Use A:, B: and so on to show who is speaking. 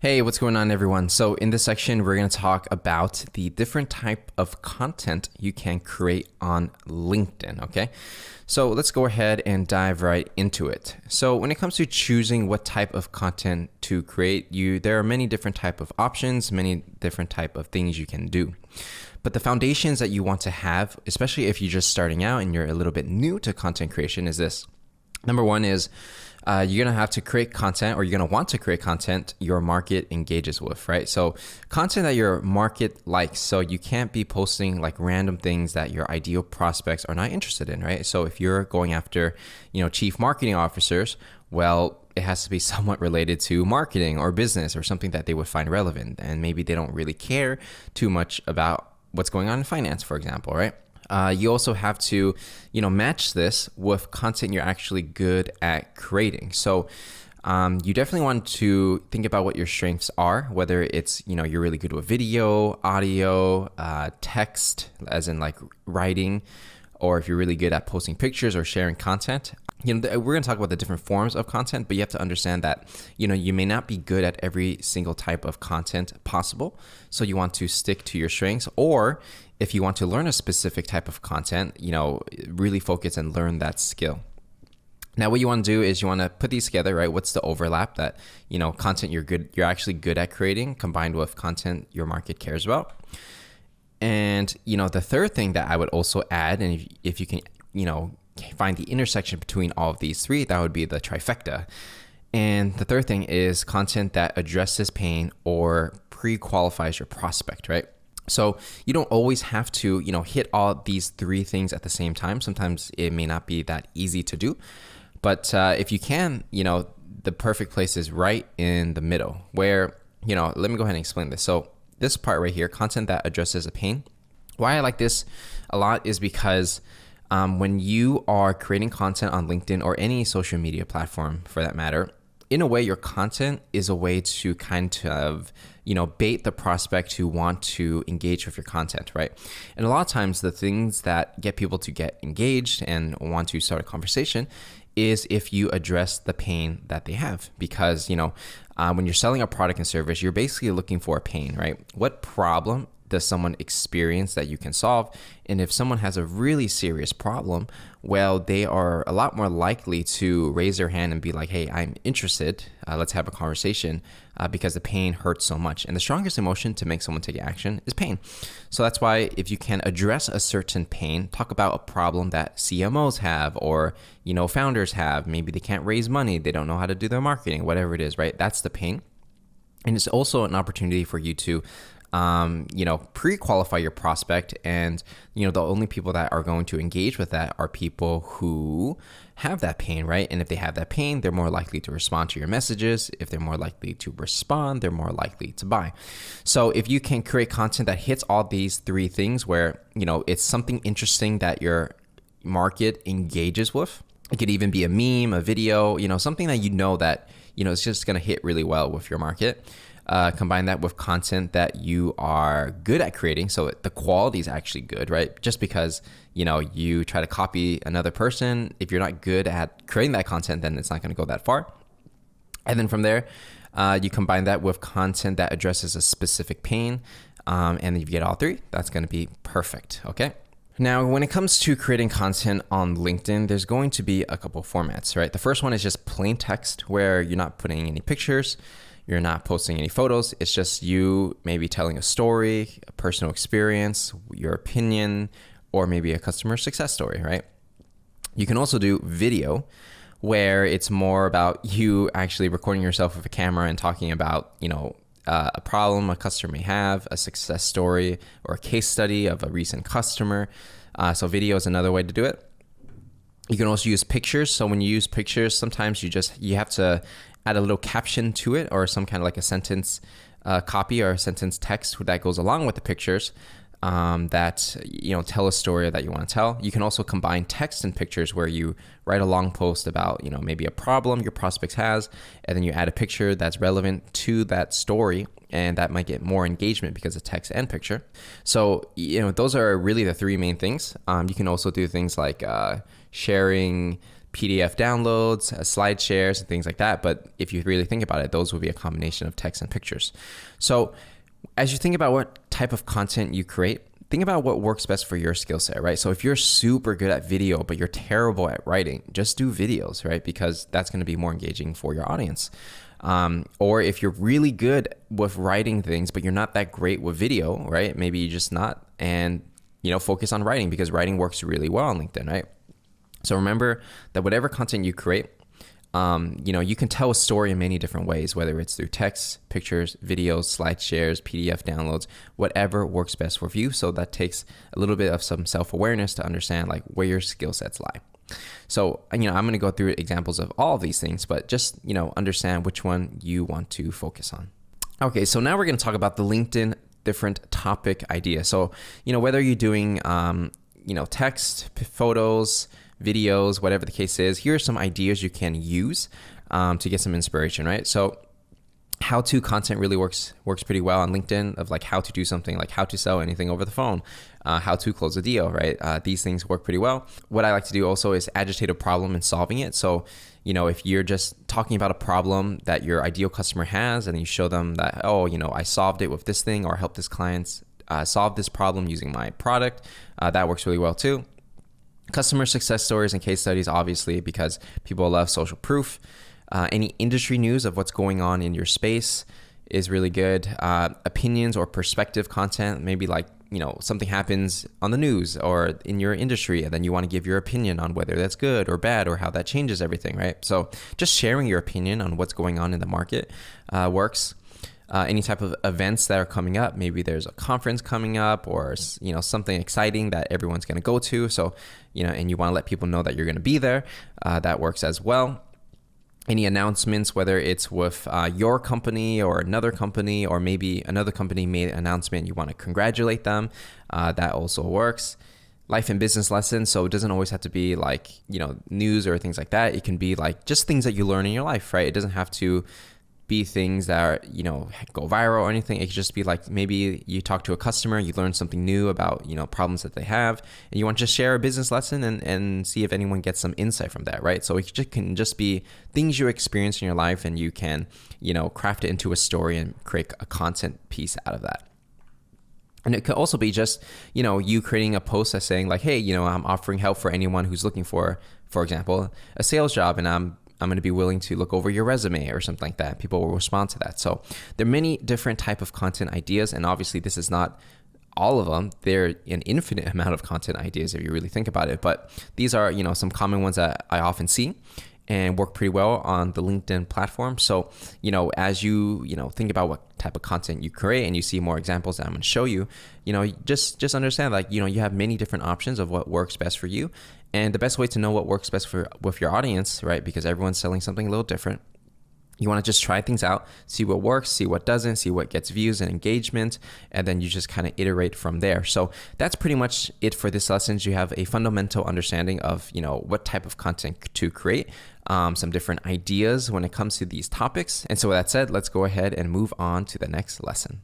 A: Hey, what's going on, everyone? So in this section, we're going to talk about the different type of content you can create on LinkedIn, okay? So let's go ahead and dive right into it. So when it comes to choosing what type of content to create, there are many different type of options, many different type of things you can do. But the foundations that you want to have, especially if you're just starting out and you're a little bit new to content creation, is this. Number one is you're going to have to create content, or you're going to want to create content your market engages with, right? So content that your market likes. So you can't be posting like random things that your ideal prospects are not interested in, right? So if you're going after, chief marketing officers, well, it has to be somewhat related to marketing or business or something that they would find relevant. And maybe they don't really care too much about what's going on in finance, for example, right? You also have to, match this with content you're actually good at creating. So you definitely want to think about what your strengths are, whether it's, you're really good with video, audio, text, as in like writing, or if you're really good at posting pictures or sharing content. We're going to talk about the different forms of content, but you have to understand that, you may not be good at every single type of content possible. So you want to stick to your strengths, or if you want to learn a specific type of content, really focus and learn that skill. Now, what you want to do is you want to put these together, right? What's the overlap that, content you're actually good at creating combined with content your market cares about. And, the third thing that I would also add, and if you can, find the intersection between all of these three, that would be the trifecta. And the third thing is content that addresses pain or pre-qualifies your prospect, right? So you don't always have to, hit all these three things at the same time. Sometimes it may not be that easy to do. But if you can, the perfect place is right in the middle where, let me go ahead and explain this. So this part right here, content that addresses a pain. Why I like this a lot is because when you are creating content on LinkedIn or any social media platform for that matter, in a way, your content is a way to kind of, bait the prospect who want to engage with your content, right? And a lot of times the things that get people to get engaged and want to start a conversation is if you address the pain that they have. Because, when you're selling a product and service, you're basically looking for a pain, right? What problem does someone experience that you can solve? And if someone has a really serious problem, well, they are a lot more likely to raise their hand and be like, hey, I'm interested. Let's have a conversation because the pain hurts so much. And the strongest emotion to make someone take action is pain. So that's why if you can address a certain pain, talk about a problem that CMOs have or, founders have. Maybe they can't raise money. They don't know how to do their marketing, whatever it is, right? That's the pain. And it's also an opportunity for you to pre-qualify your prospect. And, the only people that are going to engage with that are people who have that pain, right? And if they have that pain, they're more likely to respond to your messages. If they're more likely to respond, they're more likely to buy. So if you can create content that hits all these three things where, it's something interesting that your market engages with. It could even be a meme, a video, something that that, it's just going to hit really well with your market. Combine that with content that you are good at creating. So the quality is actually good, right? Just because, you try to copy another person, if you're not good at creating that content, then it's not going to go that far. And then from there, you combine that with content that addresses a specific pain. And then you get all three. That's going to be perfect. Okay. Now, when it comes to creating content on LinkedIn, there's going to be a couple formats, right? The first one is just plain text where you're not putting any pictures. You're not posting any photos. It's just you maybe telling a story, a personal experience, your opinion, or maybe a customer success story, right? You can also do video where it's more about you actually recording yourself with a camera and talking about, a problem a customer may have, a success story, or a case study of a recent customer. So video is another way to do it. You can also use pictures. So when you use pictures, sometimes you have to add a little caption to it or some kind of like a sentence copy or a sentence text that goes along with the pictures that, tell a story that you want to tell. You can also combine text and pictures where you write a long post about, maybe a problem your prospect has, and then you add a picture that's relevant to that story, and that might get more engagement because of text and picture. So, those are really the three main things. You can also do things like sharing PDF downloads, slide shares, and things like that. But if you really think about it, those would be a combination of text and pictures. So as you think about what type of content you create, think about what works best for your skill set, right? So if you're super good at video, but you're terrible at writing, just do videos, right? Because that's going to be more engaging for your audience. Or if you're really good with writing things, but you're not that great with video, right? Maybe you're just not, and focus on writing, because writing works really well on LinkedIn, right? So remember that whatever content you create, you can tell a story in many different ways, whether it's through text, pictures, videos, slide shares, PDF downloads, whatever works best for you. So that takes a little bit of some self-awareness to understand like where your skill sets lie. So, I'm going to go through examples of all of these things, but just, understand which one you want to focus on. Okay, so now we're going to talk about the LinkedIn different topic idea. So, whether you're doing, text, photos, videos, whatever the case is, here are some ideas you can use to get some inspiration, right? So how-to content really works pretty well on LinkedIn, of like how to do something, like how to sell anything over the phone, how to close a deal, right? These things work pretty well. What I like to do also is agitate a problem and solving it. So, if you're just talking about a problem that your ideal customer has, and you show them that, I solved it with this thing, or helped this client solve this problem using my product, that works really well too. Customer success stories and case studies, obviously, because people love social proof. Any industry news of what's going on in your space is really good. Opinions or perspective content, maybe like, something happens on the news or in your industry, and then you want to give your opinion on whether that's good or bad, or how that changes everything, right? So just sharing your opinion on what's going on in the market works. Any type of events that are coming up, maybe there's a conference coming up, or something exciting that everyone's going to go to, so and you want to let people know that you're going to be there, that works as well. Any announcements, whether it's with your company or another company, or maybe another company made an announcement, you want to congratulate them, that also works. Life and business lessons, so it doesn't always have to be like news or things like that. It can be like just things that you learn in your life, right? It doesn't have to be things that are, go viral or anything. It could just be like, maybe you talk to a customer, you learn something new about, problems that they have, and you want to just share a business lesson and see if anyone gets some insight from that, right? So it can just be things you experience in your life, and you can, craft it into a story and create a content piece out of that. And it could also be just, you creating a post that's saying like, hey, I'm offering help for anyone who's looking for example, a sales job, and I'm going to be willing to look over your resume or something like that. People will respond to that. So there are many different type of content ideas, and obviously this is not all of them. There are an infinite amount of content ideas if you really think about it, but these are, some common ones that I often see and work pretty well on the LinkedIn platform. So, as you, think about what type of content you create, and you see more examples that I'm going to show you, just understand like, you have many different options of what works best for you. And the best way to know what works best with your audience, right? Because everyone's selling something a little different. You want to just try things out, see what works, see what doesn't, see what gets views and engagement, and then you just kind of iterate from there. So that's pretty much it for this lesson. You have a fundamental understanding of, what type of content to create, some different ideas when it comes to these topics. And so with that said, let's go ahead and move on to the next lesson.